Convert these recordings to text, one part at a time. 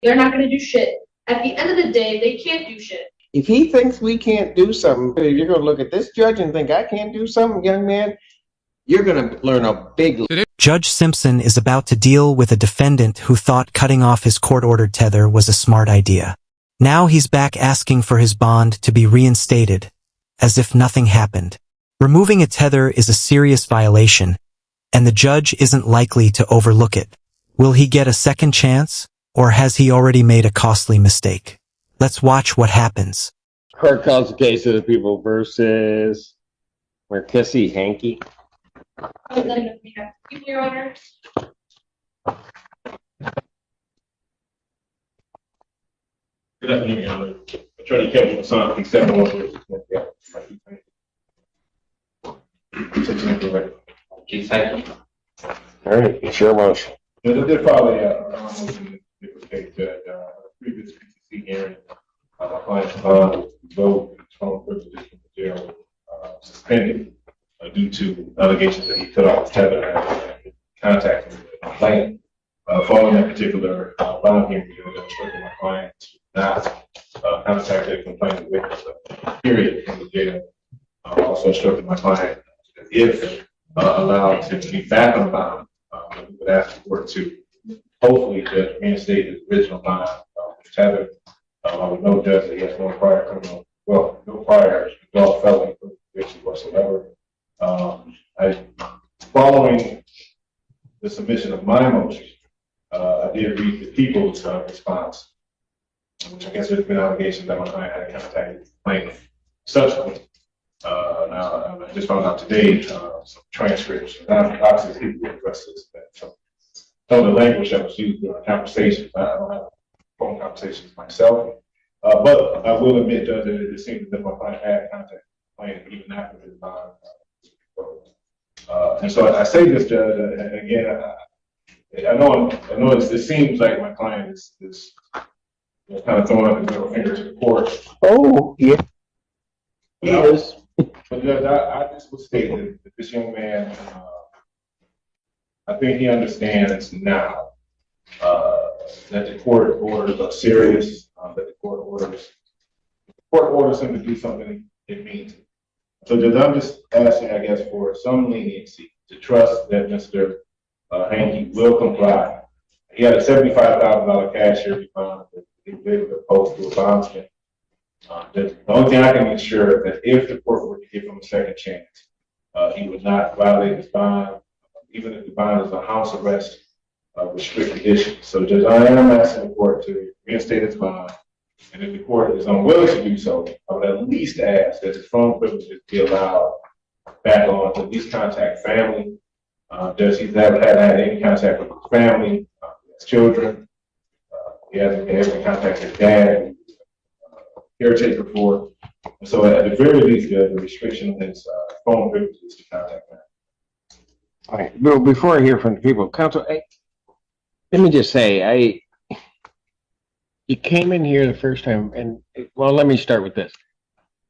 They're not going to do shit. At the end of the day, they can't do shit. If he thinks we can't do something, you're going to look at this judge and think I can't do something, young man. You're going to learn a big. Judge Simpson is about to deal with a defendant who thought cutting off his court-ordered tether was a smart idea. Now he's back asking for his bond to be reinstated, as if nothing happened. Removing a tether is a serious violation, and the judge isn't likely to overlook it. Will he get a second chance, or has he already made a costly mistake? Let's watch what happens. Court calls the case of the people versus Marquesi Hankey. Your Honor. Good afternoon, Your Honor. Attorney Kevin Hassan, consent order. All right, it's your motion. I did file a motion to state that previous PCC hearing, my client's bond vote from privileges from the jail suspended due to allegations that he cut off his tether and contacted the complainant. Following that particular bond hearing, my client not contacted the complainant with period in the jail. Also instructed my client that if allowed to be back on bond, we would ask the court to hopefully reinstate his original bond with tether. I would note that he has no prior criminal, well, no prior adult felony conviction whatsoever. Following the submission of my motion, I did read the people's response, which I guess there's been allegations that my client had contacted the complainant subsequently. Now, I just found out today some transcripts. Obviously, people address this. Some of the language that was used during conversations, I don't have phone conversations myself, but I will admit that it seems that my client had contacted the complainant even after his bond. And so I say this, Judge, and again, I know it seems like my client is kind of throwing up his middle finger to the court. Oh, yeah. He is. But Judge, I just would state that this young man, I think he understands now that the court orders are serious, that the court orders him to do something, it means it. So Judge, I'm just asking, I guess, for some leniency to trust that Mr. Hankey will comply. He had a $75,000 cashier bond that he was able to post to a bondsman. The only thing I can ensure that if the court were to give him a second chance, he would not violate his bond, even if the bond is a house arrest with strict conditions. So Judge, I am asking the court to reinstate his bond, and if the court is unwilling to do so, I would at least ask that his phone privileges be allowed back on to at least contact family. Does he's never had any contact with his family, his children? He hasn't been able to contact his dad, caretaker for. And so at the very least, the restriction of his phone privileges to contact family. All right. Well, before I hear from the people, counsel, let me just say, you came in here the first time, and well, let me start with this.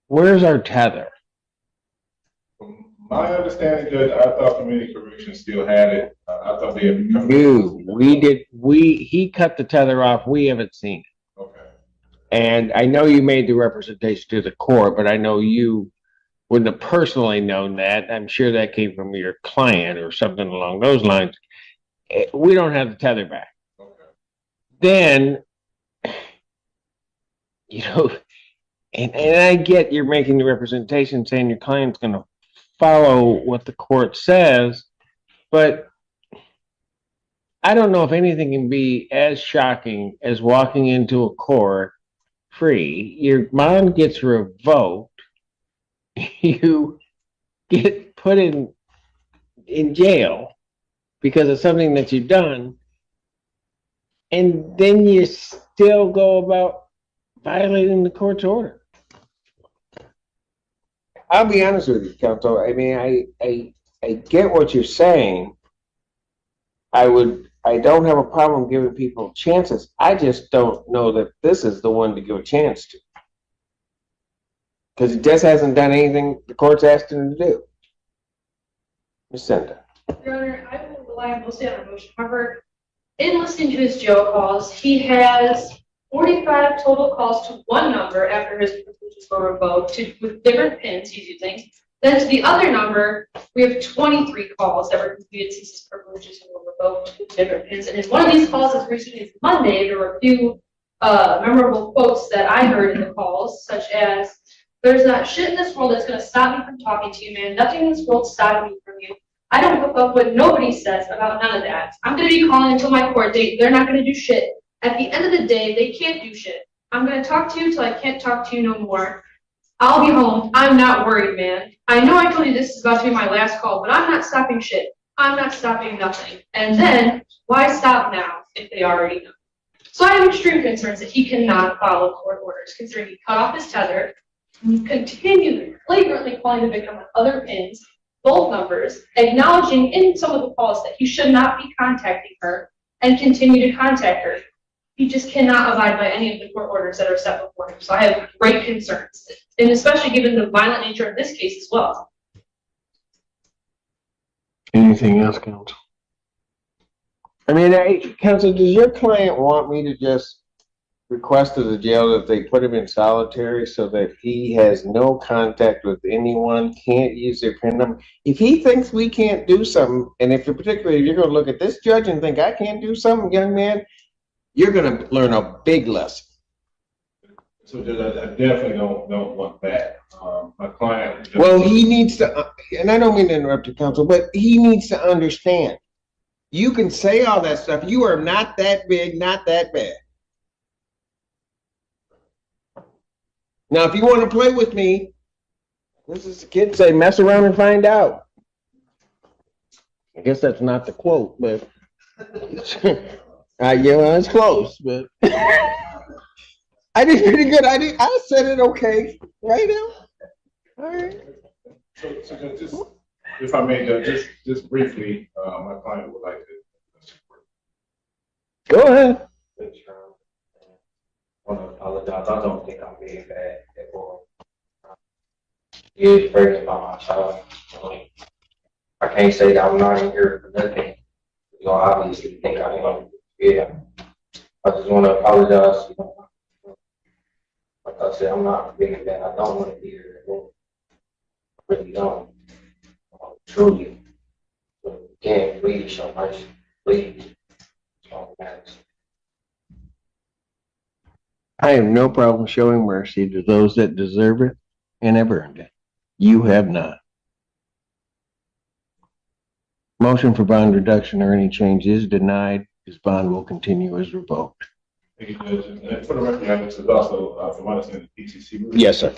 Where's our tether? From my understanding, Judge, I thought community corrections still had it. I thought they had become. He cut the tether off. We haven't seen it. Okay. And I know you made the representation to the court, but I know you wouldn't have personally known that. I'm sure that came from your client or something along those lines. We don't have the tether back. Okay. Then, you know, and I get you're making the representation saying your client's going to follow what the court says, but I don't know if anything can be as shocking as walking into a court free. Your bond gets revoked. You get put in jail because of something that you've done, and then you still go about violating the court's order. I'll be honest with you, counsel. I mean, I get what you're saying. I don't have a problem giving people chances. I just don't know that this is the one to give a chance to. Because he just hasn't done anything the court's asked him to do. Ms. Senda. Your Honor, I will rely mostly on our motion. However, in listening to his jail calls, he has 45 total calls to one number after his privileges were revoked with different pins he's using. Then to the other number, we have 23 calls that were completed since his privileges were revoked with different pins. And in one of these calls as recently as Monday, there were a few memorable quotes that I heard in the calls, such as, "There's not shit in this world that's going to stop me from talking to you, man. Nothing in this world's stopping me from you. I don't hook up what nobody says about none of that. I'm going to be calling until my court date. They're not going to do shit. At the end of the day, they can't do shit. I'm going to talk to you till I can't talk to you no more. I'll be home. I'm not worried, man. I know I told you this is about to be my last call, but I'm not stopping shit. I'm not stopping nothing." And then, why stop now if they already know? So I have extreme concerns that he cannot follow court orders, considering he cut off his tether, continued flagrantly calling the victim with other pins, both numbers, acknowledging in some of the calls that he should not be contacting her, and continue to contact her. He just cannot abide by any of the court orders that are set before him. So I have great concerns, and especially given the violent nature of this case as well. Anything else, counsel? I mean, counsel, does your client want me to just request to the jail that they put him in solitary so that he has no contact with anyone, can't use their PIN number? If he thinks we can't do something, and if particularly you're going to look at this judge and think I can't do something, young man, you're going to learn a big lesson. So I definitely don't want that. My client. Well, he needs to, and I don't mean to interrupt you, counsel, but he needs to understand. You can say all that stuff. You are not that big, not that bad. Now, if you want to play with me, this is the kids say, mess around and find out. I guess that's not the quote, but yeah, it's close, but I did pretty good. I said it okay, right now. All right. So just, if I may, just briefly, my client would like to. Go ahead. I want to apologize. I don't think I'm being bad at all. It's very about my child. I can't say that I'm not in here for nothing. You obviously think I am. Yeah. I just want to apologize. Like I said, I'm not being bad. I don't want to be here at all. I really don't. Truly. Again, please show mercy. Please. That's all that matters. I have no problem showing mercy to those that deserve it and have earned it. You have not. Motion for bond reduction or any change is denied. His bond will continue as revoked. Thank you, Judge. And for the record, this is also, from my understanding, the PCC. Yes, sir.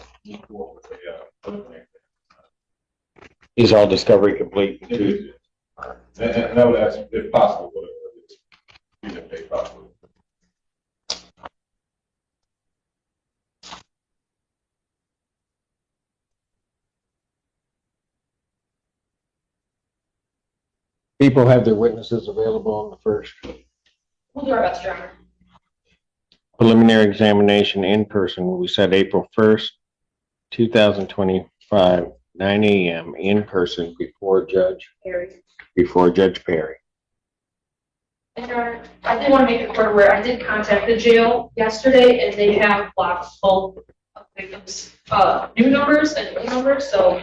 Is all discovery complete? And I would ask if possible, if possible. People have their witnesses available on the first. We'll do our best, Your Honor. Preliminary examination in person will be set April 1st, 2025, 9 a.m. in person before Judge Perry. And Your Honor, I did want to make it clear where I did contact the jail yesterday, and they have blocked both of victims' new numbers and old numbers, so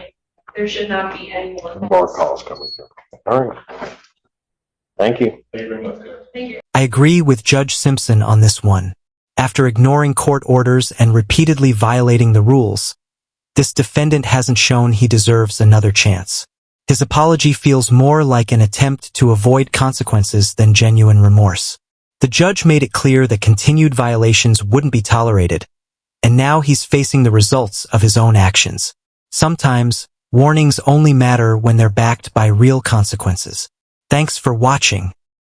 there should not be any more calls coming through. All right. Thank you. Thank you very much, Judge. Thank you. I agree with Judge Simpson on this one. After ignoring court orders and repeatedly violating the rules, this defendant hasn't shown he deserves another chance. His apology feels more like an attempt to avoid consequences than genuine remorse. The judge made it clear that continued violations wouldn't be tolerated, and now he's facing the results of his own actions. Sometimes, warnings only matter when they're backed by real consequences. Thanks for watching.